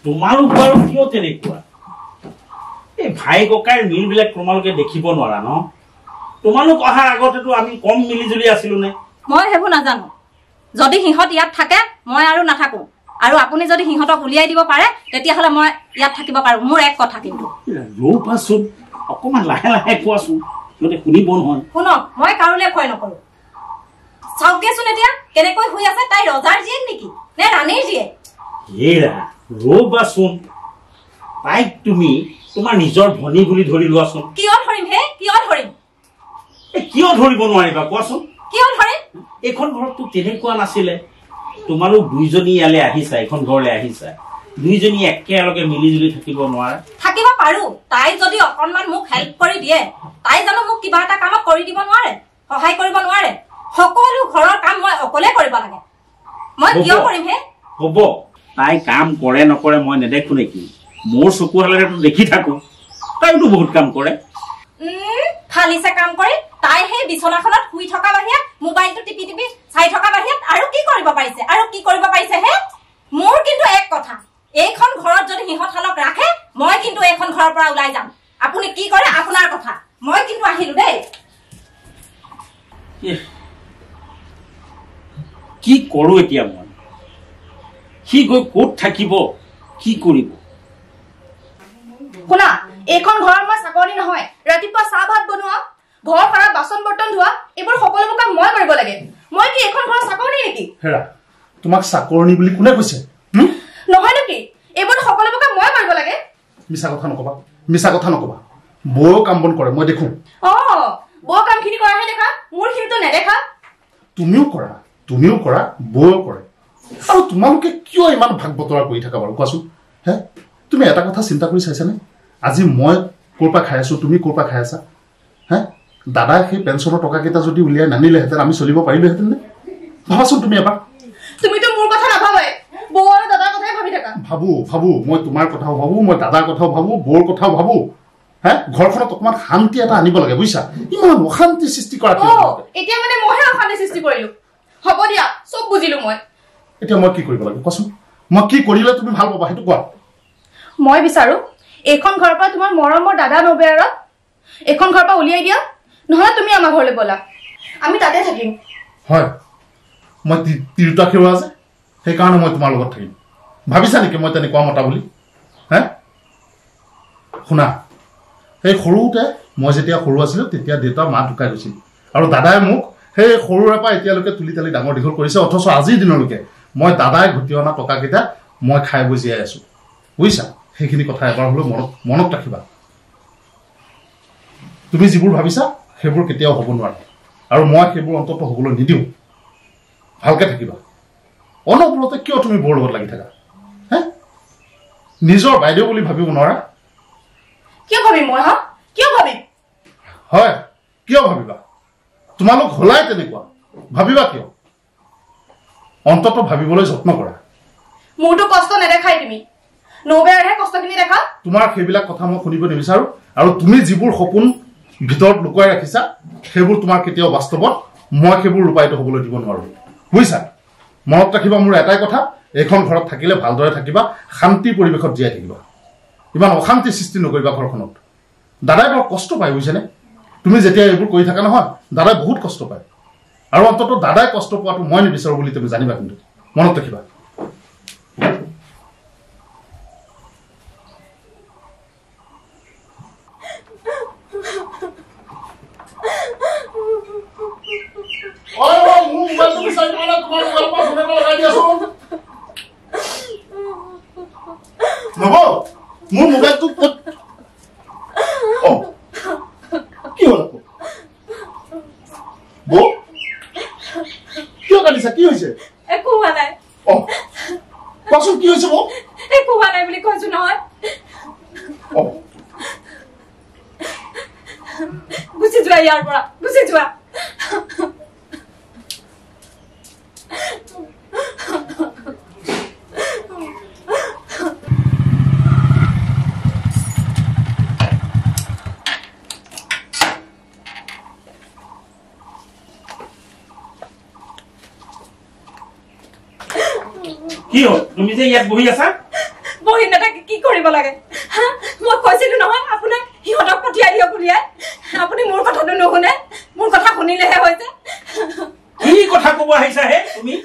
তোমালোক বাৰু কিয় তেনেকুৱা এই ভাই ককাইৰ মিলবিলাক তোমালোকে দেখিব নোৱাৰা ন তোমালোক অহাৰ আগতেতো আমি কম মিলিজুলি আছিলো নে মই হেবু নাজানো যদি সিহঁত ইয়াত থাকে মই আৰু নাথাকো আৰু আপুনি যদি সিহঁতক উলিয়াই দিব পাৰে তেতিয়া হলে মই ইয়াত থাকিব পাৰো মোৰ এক কথা কিন্তু ৰৌপাচোন অকমান লাহে লাহে কোৱাচোন সিহঁতে শুনিব নহয় শুনক মই কাৰোলে ভয় নকৰো চাওকেচোন এতিয়া কেনেকৈ হৈ আছে তাই ৰজাৰ জীয়েক নেকি নে ৰাণীৰ জীয়েক হেৰা ৰৌপাচোন তাইক তুমি তোমাৰ নিজৰ ভনী বুলি ধৰি লোৱাচোন কিয় ধৰিম হে কিয় ধৰিম কিয় ধৰিব নোৱাৰিবা কোৱাচোন কিয় ধৰিম এইখন ঘৰততো তেনেকুৱা নাছিলে তোমালোক দুইজনী ইয়ালে আহিছা এখন ঘৰলৈ আহিছা দুইজনী একেলগে মিলিজুলি থাকিব নোৱাৰা থাকিব পাৰো তাই যদি অকণমান মোক হেল্প কৰি দিয়ে তাই জানো মোক কিবা এটা কামত কৰি দিব নোৱাৰে সহায় কৰিব নোৱাৰে সকলো ঘৰৰ কাম মই অকলে কৰিব লাগে মই কিয় কৰিম হে হ'ব তাই কাম কৰে নকৰে মই নেদেখো নেকি মোৰ চকু হালেৰেতো দেখি থাকো তাইতো বহুত কাম কৰে ফালিছে কাম কৰি তাই সেই বিছনাখনত শুই থকা বাহিৰত মোবাইলটো টিপি টিপি চাই থকা বাহিৰত আৰু কি কৰিব পাৰিছে হে মোৰ কিন্তু এক কথা এইখন ঘৰত যদি সিহঁতহালক ৰাখে মই কিন্তু এইখন ঘৰৰ পৰা ওলাই যাম আপুনি কি কৰে আপোনাৰ কথা মই কিন্তু আহিলো দেই কি কৰো এতিয়া মই সি গৈ ক'ত থাকিব কি কৰিব শুনা এইখন ঘৰৰ মই চাকৰি নহয় ৰাতিপুৱা চাহ ভাত বনোৱা ঘৰ সাৰা বাচন বৰ্তন ধোৱা এইবোৰ সকলোবোৰ কাম মই কৰিব লাগে মই কি এইখন ঘৰৰ চাকৰি নেকি হেৰা তোমাক চাকৰি বুলি কোনে কৈছে নহয় নেকি এইবোৰ সকলোবোৰ কাম মই কৰিব লাগে মিছা কথা নকবা বৌ কাম বন কৰে মই দেখো বৌ কামখিনি কৰাহে দেখা মোৰ খিনিতো নেদেখা তুমিও কৰা বৌও কৰে আৰু তোমালোকে কিয় ইমান ভাগ বতৰা কৰি থাকা বাৰু কোৱাচোন হে তুমি এটা কথা চিন্তা কৰি চাইছানে আজি মই ক'ৰ পৰা খাই আছো তুমি ক'ৰ পৰা খাই আছা হে দাদাই সেই পেঞ্চনৰ টকাকেইটা যদি উলিয়াই নানিলেহেঁতেন আমি চলিব পাৰিলোহেঁতেন নে ভাবাচোন তুমি এবাৰ তুমিতো মোৰ কথা নাভাবাই বৌ আৰু দাদাৰ কথাই ভাবি থাকা ভাবো মই তোমাৰ কথাও ভাবো মই দাদাৰ কথাও ভাবো বৌৰ কথাও ভাবো হে ঘৰখনত অকমান শান্তি এটা আনিব লাগে বুজিছা ইমান অশান্তি সৃষ্টি কৰা এতিয়া মানে মইহে অশান্তি সৃষ্টি কৰিলো হ'ব দিয়া চব বুজিলো মই এতিয়া মই কি কৰিব লাগে কোৱাচোন মই কি কৰিলে তুমি ভাল পাবা সেইটো কোৱা মই বিচাৰো এইখন ঘৰৰ পৰা তোমাৰ মৰমৰ দাদা নবেয়াৰক এইখন ঘৰৰ পৰা উলিয়াই দিয়া নহলে তুমি আমাৰ ঘৰলৈ বলা আমি তাতে থাকিম হয় মই তিৰোতা খেৰুৱা আছে সেইকাৰণে মই তোমাৰ লগত থাকিম ভাবিছা নেকি মই তেনেকুৱা মতা বুলি হে শুনা সেই সৰুতে মই যেতিয়া সৰু আছিলো তেতিয়া দেউতা মা ঢুকাই গৈছিল আৰু দাদাই মোক সেই সৰুৰে পৰা এতিয়ালৈকে তুলি তালি ডাঙৰ দীঘল কৰিছে অথচ আজিৰ দিনলৈকে মই দাদাই ঘটি অনা টকাকেইটা মই খাই বৈ জীয়াই আছো বুজিছা সেইখিনি কথা এবাৰ হ'লেও মনত ৰাখিবা তুমি যিবোৰ ভাবিছা সেইবোৰ কেতিয়াও হ'ব নোৱাৰে আৰু মই সেইবোৰ অন্তত হ'বলৈ নিদিওঁ ভালকে থাকিবা অনবৰতে কিয় তুমি বৰ লগত লাগি থাকা হে নিজৰ বাইদেউ বুলি ভাবিব নোৱাৰা কিয় ভাবিম মই কিয় ভাবিম হয় কিয় ভাবিবা তোমালোক হলাই তেনেকুৱা ভাবিবা কিয় অন্তত ভাবিবলৈ যত্ন কৰা মোৰতো কষ্ট নেদেখাই তুমি নবেয়াৰহে কষ্টখিনি দেখা তোমাৰ সেইবিলাক কথা মই শুনিব নিবিচাৰো আৰু তুমি যিবোৰ সপোন ভিতৰত লুকুৱাই ৰাখিছা সেইবোৰ তোমাৰ কেতিয়াও বাস্তৱত মই সেইবোৰ ৰূপায়িত হ'বলৈ দিব নোৱাৰো বুজিছা মনত ৰাখিবা মোৰ এটাই কথা এইখন ঘৰত থাকিলে ভালদৰে থাকিবা শান্তিৰ পৰিৱেশত জীয়াই থাকিবা ইমান অশান্তি সৃষ্টি নকৰিবা ঘৰখনত দাদাই বৰ কষ্ট পায় বুজিছেনে তুমি যেতিয়া এইবোৰ কৰি থাকা নহয় দাদাই বহুত কষ্ট পায় আৰু অন্তত দাদাই কষ্ট পোৱাটো মই নিবিচাৰো বুলি তুমি জানিবা কিন্তু মনত ৰাখিবা মোৰ মোবাইলটো কি হ'ল বৌ কিয় কান্দিছা কি হৈছে একো হোৱা নাই কোৱাচোন কি হৈছে বৌ একো হোৱা নাই বুলি কৈছো নহয় গুচি যোৱা ইয়াৰ পৰা গুচি যোৱা কি হ'ল তুমি যে ইয়াত বহি আছা বহি নাথাকি কি কৰিব লাগে মই কৈছিলো নহয় আপোনাক সিহঁতক পঠিয়াই দিয়ক উলিয়াই আপুনি মোৰ কথাটো নুশুনে মোৰ কথা শুনিলেহে হৈছে কি কথা ক'ব আহিছা হে তুমি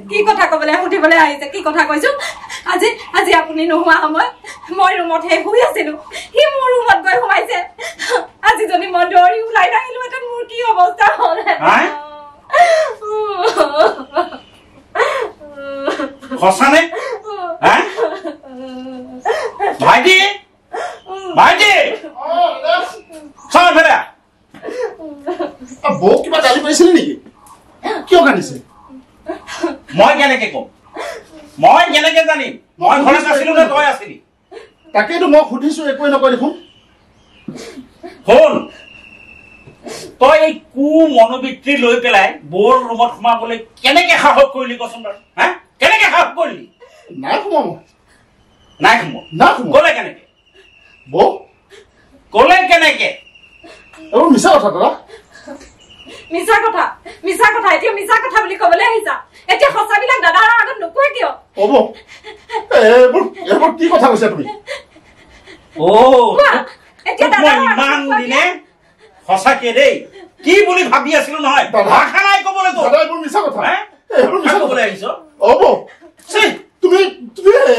কি কথা ক'বলৈ সুধিবলৈ আহিছে কি কথা কৈছো আজি আজি আপুনি নোহোৱা সময় মই ৰুমত শুই আছিলো সি মোৰ ৰুমত গৈ সোমাইছে আজি যদি মই দৌৰি ওলাই নাহিলোহেঁতেন মোৰ কি অৱস্থা হ'ল সঁচানে ভাইটি ভাইটি চাওঁ ফেৰা বৌ কিবা গালি পাৰিছিলে নেকি কিয় কান্দিছে মই কেনেকে কম মই কেনেকে জানিম মই ঘৰত আছিলো নে তই আছিলি তাকেইতো মই সুধিছো একোৱে নকয় দেখোন শুন তই এই কু মনোবৃত্তি লৈ পেলাই বৌৰ ৰুমত সোমাবলৈ কেনেকে সাহস কৰিলি কচোন বাৰু হা কেনেকে সাহস কৰিলি নাই সোমাব নাই সোমোৱা নাই সোমোৱা ক'লে কেনেকে বৌ ক'লে কেনেকে এইবোৰ মিছা কথা দাদা মিছা কথা এতিয়া মিছা কথা বুলি ক'বলৈ আহিছা এতিয়া সঁচাবিলাক দাদাৰ আগত নোকোৱা কিয় হ'ব এইবোৰ কি কথা কৈছা তুমি ইমান দিনে সঁচাকে দেই কি বুলি ভাবি আছিলো নহয় ভাষা নাই ক'বলৈ দাদা এইবোৰ মিছা কথা এইবোৰ মিছা ক'বলৈ আহিছ হ'ব তুমি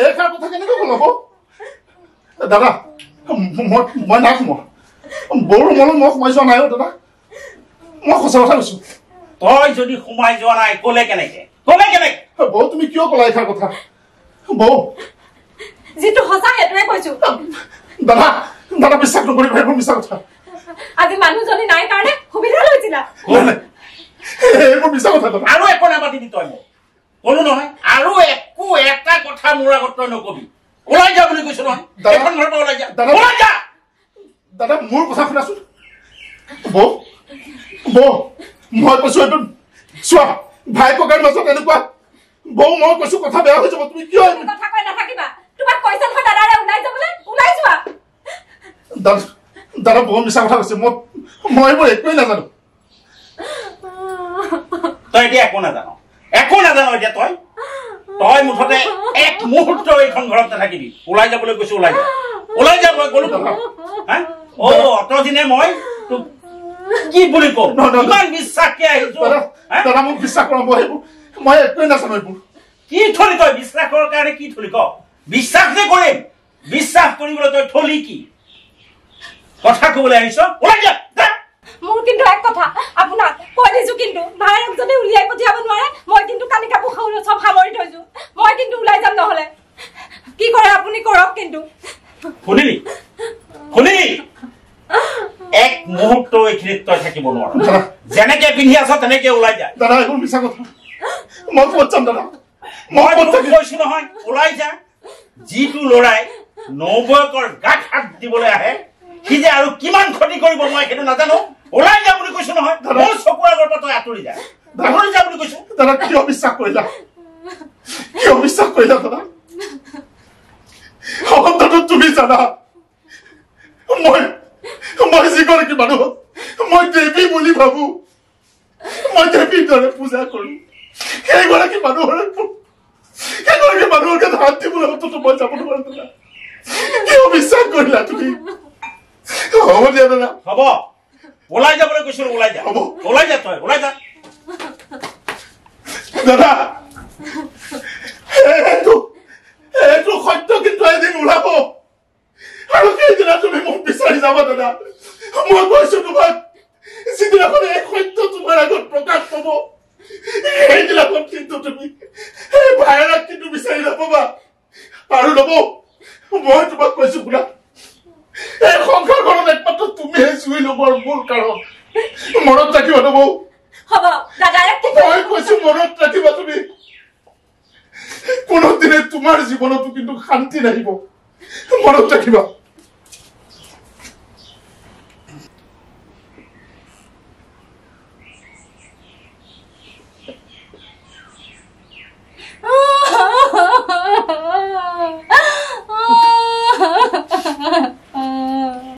এষাৰ কথা কেনেকৈ ক'লাব দাদা মই নাই সোমোৱা বৌৰ ৰুমলৈ মই সোমাই যোৱা নাই দাদা মই সঁচা কথা কৈছো তই যদি সোমাই যোৱা নাই ক'লে কেনেকে বৌ তুমি কিয় ক'লা এষাৰ কথা বৌ যিটো সঁচা সেইটোৱে কৈছো দাদা বিশ্বাস নকৰিব এইবোৰ মিছা কথা আজি মানুহজনী নাই কাৰণে সুবিধা লৈছিলা এইবোৰ মিছা কথা দাদা আৰু একো নাপাতিবি তই মোক ক'লো নহয় আৰু একো এটা কথা মোৰ আগত তই নকবি ওলাই যা বুলি কৈছো নহয় এখন ঘৰৰ পৰা ওলাই যা দাদা মোৰ কথা শুনাচোন বৌ মই কৈছো এইটো চোৱা ভাই ককাৰ মাজত এনেকুৱা বৌ মই কৈছো কথা বেয়া হৈ যাব তুমি কিয় কথা কৈ নাথাকিবা তোমাক কৈছে নহয় দাদাৰে ওলাই যাবলৈ ওলাই যোৱা দাদা বহুত মিছা কথা কৈছে মই এইবোৰ একোৱেই নাজানো তই এতিয়া একো নাজানো এতিয়া তই মুঠতে এক মুহূৰ্ত এইখন ঘৰত নাথাকিবি ওলাই যাবলৈ কৈছো ওলাই যা মই গ'লো অতদিনে মই তোক কি বুলি কম ইমান বিশ্বাসকে আহিছো দাদা মোক বিশ্বাস কৰা মই একোৱেই নাজানো এইবোৰ কি থলি তই বিশ্বাসৰ কাৰণে কি থলি ক বিশ্বাস যে কৰিম বিশ্বাস কৰিবলৈ তই থলি কি কথা ক'বলৈ আহিছ ওলাই যা মোৰ কিন্তু এক কথা আপোনাক কৈ দিছো কিন্তু ভাইৰক যদি উলিয়াই পঠিয়াব নোৱাৰে মই কিন্তু কানি কাপোৰ চব সামৰি থৈছো মই কিন্তু ওলাই যাম নহ'লে কি কৰে আপুনি কৰক কিন্তু শুনিলি এক মুহূৰ্ত এইখিনিত তই থাকিব নোৱাৰ যেনেকে পিন্ধি আছ তেনেকে ওলাই যা দাদা এইবোৰ মিছা কথা মই ক'ত যাম দাদা মই কৈছো নহয় ওলাই যা যিটো ল'ৰাই নবৌয়েকৰ গাত হাত দিবলৈ আহে সি যে আৰু কিমান ক্ষতি কৰিব মই সেইটো নাজানো ওলাই যা বুলি কৈছো নহয় মোৰ চকুৰ আগৰ পৰা তই আঁতৰি যা বুলি কৈছো দাদা কিয় বিশ্বাস কৰিলা দাদা অন্ততঃ তুমি জানা মই যিগৰাকী মানুহ মই দেৱী বুলি ভাবো মই দেৱীৰ দৰে পূজা কৰো সেইগৰাকী মানুহৰ গাত হাত দিবলৈ অন্ততঃ মই যাব নোৱাৰো দাদা কিয় বিশ্বাস কৰিলা তুমি হ'ব দিয়া দাদা হ'ব ওলাই যাবলৈ কৈছো ওলাই যা তই ওলাই যা দাদা এইটো সত্য কিন্তু এদিন ওলাব আৰু সেইদিনা তুমি মোক বিচাৰি যাবা দাদা মই কৈছো তোমাক যিদিনাখন এই সত্য তোমাৰ আগত প্ৰকাশ পাব সেইদিনাখন কিন্তু তুমি এই ভাইৰাক কিন্তু বিচাৰি নাপাবা আৰু নবৌ মই তোমাক কৈছো শুনা এই সংসাৰখনত একমাত্ৰ তুমিহে চুই ল'বৰ মূল কাৰণ মনত ৰাখিবা নবৌ মই কৈছো মনত ৰাখিবা তুমি কোনোদিনে তোমাৰ জীৱনতো কিন্তু শান্তি নাহিব মনত ৰাখিবা